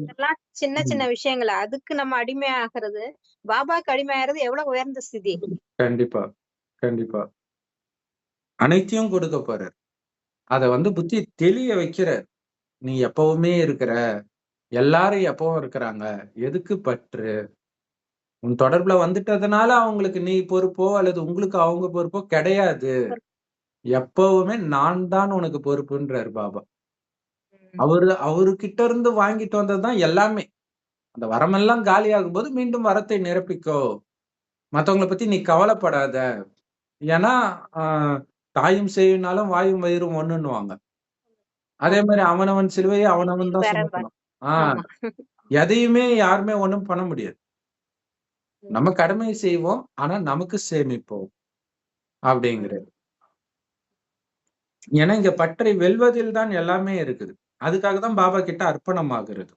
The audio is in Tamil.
இதெல்லாம் சின்ன சின்ன ம். விஷயங்கள். அதுக்கு நம்ம அடிமையாகிறது, பாபாக்கு அடிமையாகிறது எவ்வளவு உயர்ந்த ஸ்திதி. கண்டிப்பா, கண்டிப்பா. அனைத்தையும் கொடுக்க போறார். அத புத்தி தெளிய வைக்கிறார். நீ எப்பவுமே இருக்கிற. எல்லாரும் எப்பவும் இருக்கிறாங்க. எதுக்கு பற்று? உன் தொடர்புல வந்துட்டதுனால அவங்களுக்கு நீ பொறுப்போ, அல்லது உங்களுக்கு அவங்க பொறுப்போ கிடையாது. எப்பவுமே நான் தான் உனக்கு பொறுப்புன்றாரு பாபா. ம். அவருகிட்ட இருந்து வாங்கிட்டு வந்தது தான் எல்லாமே. அந்த வரமெல்லாம் காலியாகும்போது மீண்டும் வரத்தை நிரப்பிக்கோ. மத்தவங்கள பத்தி நீ கவலைப்படாத. ஏன்னா, அ தாயும் சேயுனாலும் வாயும் வயிறும் ஒண்ணுன்னுவாங்க. அதே ஆமா. மாரி அவனவன் சிலுவையை அவனவன் தான் வேற. சுமக்கணும். ஆ ஆமா. எதையுமே யாருமே ஒண்ணும் பண்ண முடியாது. ம். நம்ம கடமையை செய்வோம். ஆனா நமக்கு சேமிப்போம். ம். அப்படிங்கிறாரு. ஏன்னா இங்க பற்றை வெல்வதில் தான் எல்லாமே இருக்குது. அதுக்காக தான் பாபா கிட்ட அர்ப்பணம் ஆகுறது.